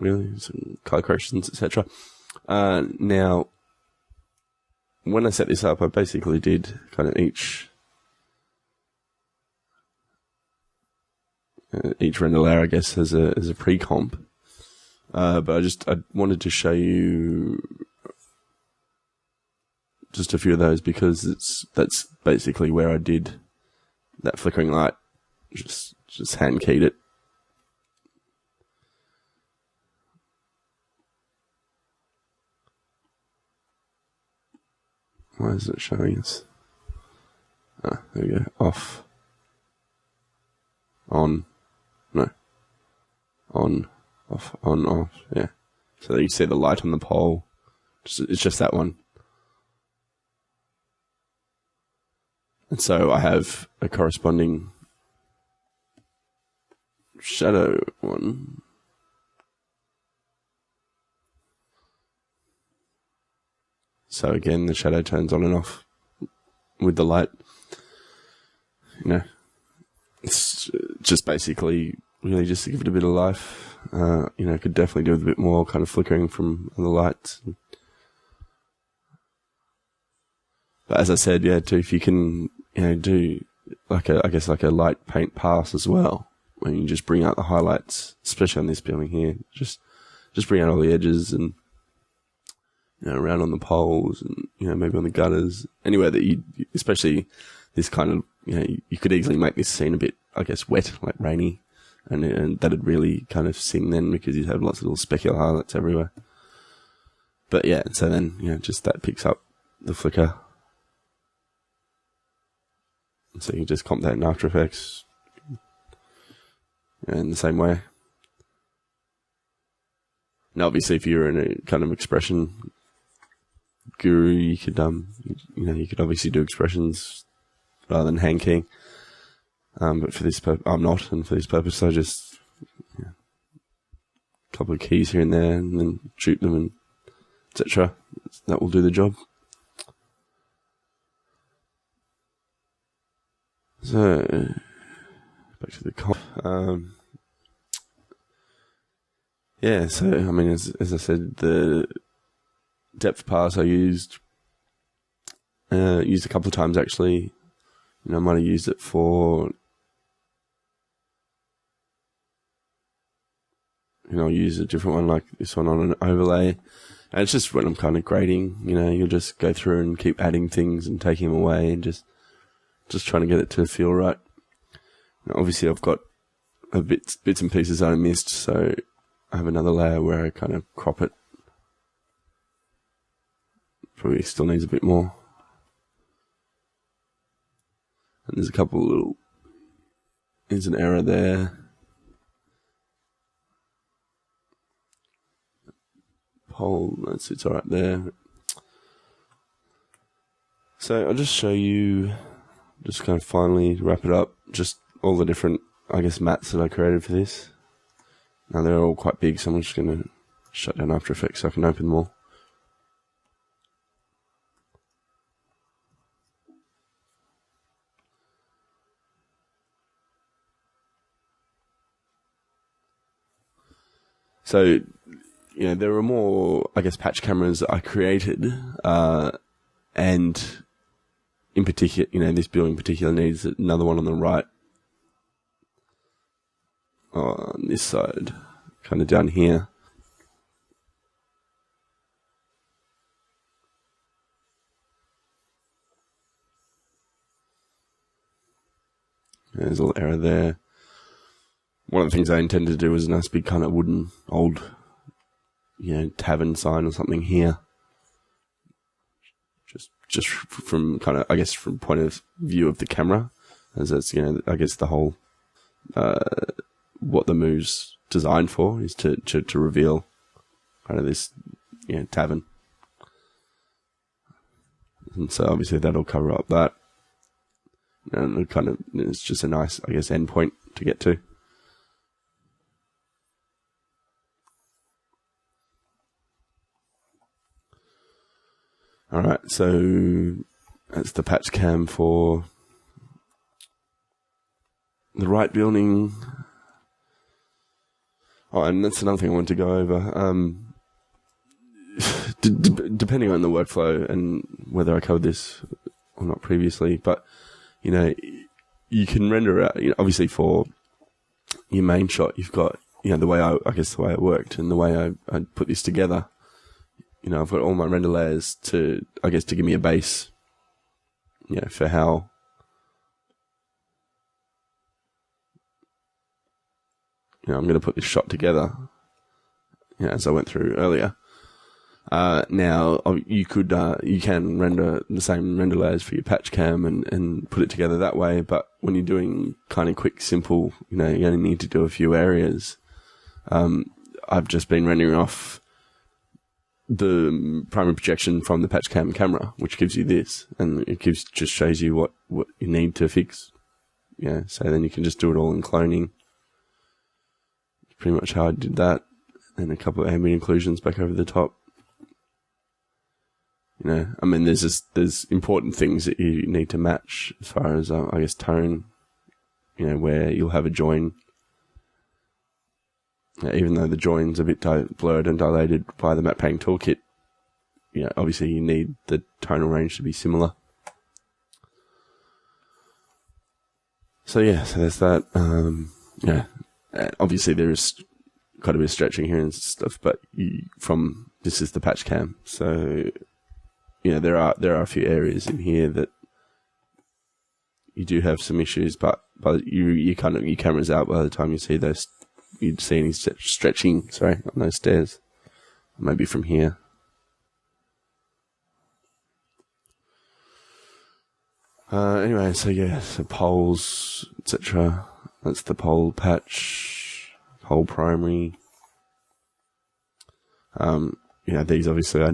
really, some color corrections, etc. Now, when I set this up, I basically did kind of each render layer, I guess, as a pre-comp. But I wanted to show you just a few of those because that's basically where I did that flickering light. Just hand keyed it. Why is it showing us? Ah, there we go. Off. On. No. On. Off. On. Off. Yeah. So you see the light on the pole. It's just that one. And so I have a corresponding shadow one. So again, the shadow turns on and off with the light. You know, it's just basically really just to give it a bit of life. You know, could definitely do with a bit more kind of flickering from the lights. But as I said, yeah, too, if you can, you know, do like I guess like a light paint pass as well, when you just bring out the highlights, especially on this building here, just bring out all the edges and, you know, around on the poles and, you know, maybe on the gutters, anywhere that you, especially this kind of, you know, you could easily make this scene a bit, I guess, wet, like rainy, and that'd really kind of sing then because you'd have lots of little specular highlights everywhere. But yeah, so then, you know, just that picks up the flicker. So you can just comp that in After Effects in the same way. Now, obviously, if you're in a kind of expression guru, you could, you know, you could obviously do expressions rather than hand keying. But for this purpose, I'm not, and for this purpose, I just, you know, a couple of keys here and there, and then shoot them, and etc. That will do the job. So, back to the comp. Yeah, so, I mean, as I said, the depth pass I used a couple of times, actually. You know, I might have used it for, you know, I'll use a different one like this one on an overlay. And it's just when I'm kind of grading, you know, you'll just go through and keep adding things and taking them away and just trying to get it to feel right. Now, obviously, I've got bits and pieces I missed, so I have another layer where I kind of crop it. Probably still needs a bit more. And there's a couple of little, there's an error there. Pole, it's alright there. So I'll just show you, just kind of finally wrap it up, just all the different, I guess, mats that I created for this. Now they're all quite big, so I'm just going to shut down After Effects so I can open them all. So, you know, there are more, I guess, patch cameras I created, and in particular, you know, this building in particular needs another one on the right. On this side, kind of down here. There's a little error there. One of the things I intended to do was a nice big kind of wooden old, you know, tavern sign or something here. Just from kind of, I guess, from point of view of the camera, as that's, you know, I guess the whole, what the move's designed for is to reveal kind of this, you know, tavern. And so obviously that'll cover up that. And it kind of, it's just a nice, I guess, endpoint to get to. Alright, so that's the patch cam for the right building. Oh, and that's another thing I wanted to go over. Depending on the workflow and whether I covered this or not previously, but you can render out. Obviously, for your main shot, you've got the way I guess the way it worked and the way I put this together. I've got all my render layers to give me a base. For how. I'm going to put this shot together, as I went through earlier. Now you can render the same render layers for your patch cam and put it together that way. But when you're doing kind of quick, simple, you only need to do a few areas. I've just been rendering off the primary projection from the patch cam camera, which gives you this, and it just shows you what you need to fix. So then you can just do it all in cloning. Pretty much how I did that, and a couple of ambient occlusions back over the top. There's important things that you need to match as far as tone. Where you'll have a join. Even though the join's a bit blurred and dilated by the matte painting toolkit, obviously you need the tonal range to be similar. So there's that. Obviously there is quite a bit of stretching here and stuff, but this is the patch cam, so there are a few areas in here that you do have some issues, but you kind of your camera's out by the time you see those. You'd see any stretching, on those stairs. Maybe from here. Anyway, so poles, etc. That's the pole patch, pole primary. These obviously I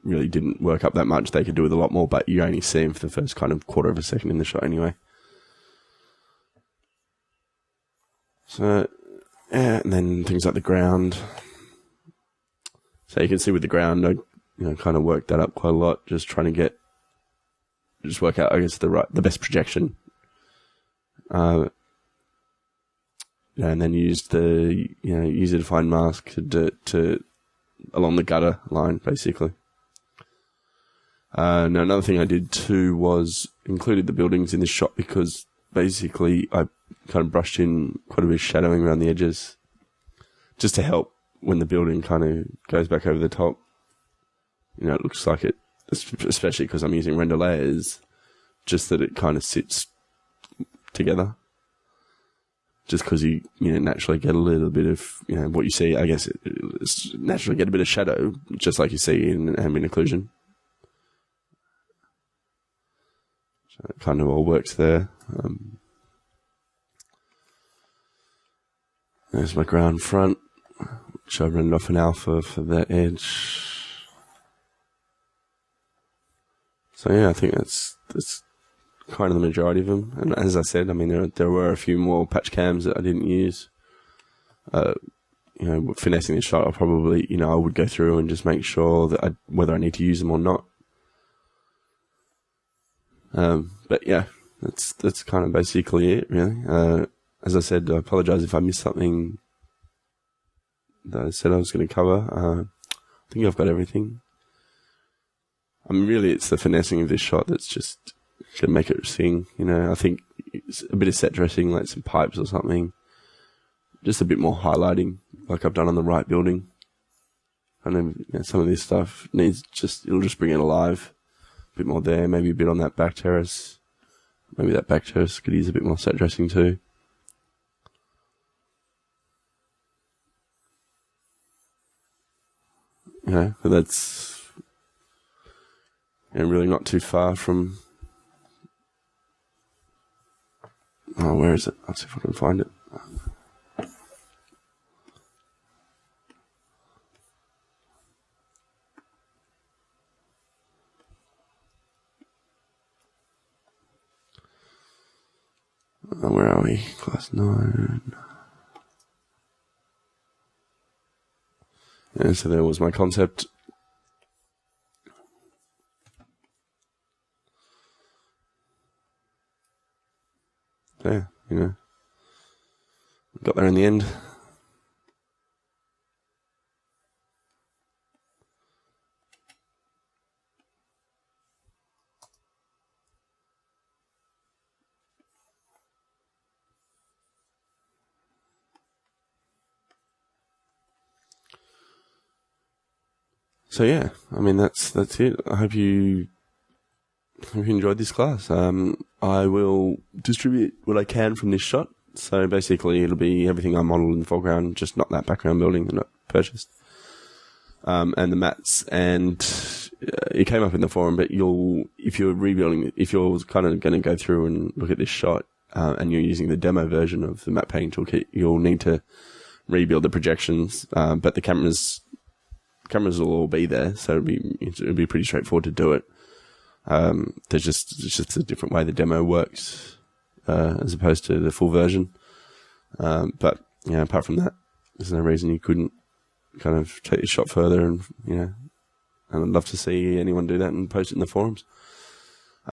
really didn't work up that much. They could do with a lot more, but you only see them for the first kind of quarter of a second in the shot anyway. So, and then things like the ground. So you can see with the ground, I kind of worked that up quite a lot, just trying to work out, the best projection. And then used the, user defined mask to along the gutter line, basically. Now another thing I did too was included the buildings in this shot because basically I kind of brushed in quite a bit of shadowing around the edges just to help when the building kind of goes back over the top. It looks like it, especially because I'm using render layers, just that it kind of sits together. Just because you naturally get a little bit of, what you see, I guess, it's naturally get a bit of shadow, just like you see in ambient occlusion. So it kind of all works there. There's my ground front, which I rendered off an alpha for that edge. So I think that's kind of the majority of them. And as I said, there were a few more patch cams that I didn't use. Finessing the shot, I'll probably, I would go through and just make sure that whether I need to use them or not. But that's kind of basically it, really. As I said, I apologize if I missed something that I said I was going to cover. I think I've got everything. Really, it's the finessing of this shot that's just going to make it sing. I think it's a bit of set dressing, like some pipes or something. Just a bit more highlighting, like I've done on the right building. And then some of this stuff it'll just bring it alive. A bit more there, maybe a bit on that back terrace. Maybe that back terrace could use a bit more set dressing too. But that's really not too far from. Oh, where is it? I'll see if I can find it. Where are we? Class 9. And so there was my concept. There, got there in the end. So yeah, I mean that's it. I hope you enjoyed this class. I will distribute what I can from this shot. So basically, it'll be everything I modelled in the foreground, just not that background building that I purchased, and the mats. And it came up in the forum, but if you're kind of going to go through and look at this shot, and you're using the demo version of the matte painting toolkit, you'll need to rebuild the projections. But the cameras will all be there, so it'll be pretty straightforward to do it. It's just a different way the demo works, as opposed to the full version. But apart from that, there's no reason you couldn't kind of take your shot further, and and I'd love to see anyone do that and post it in the forums.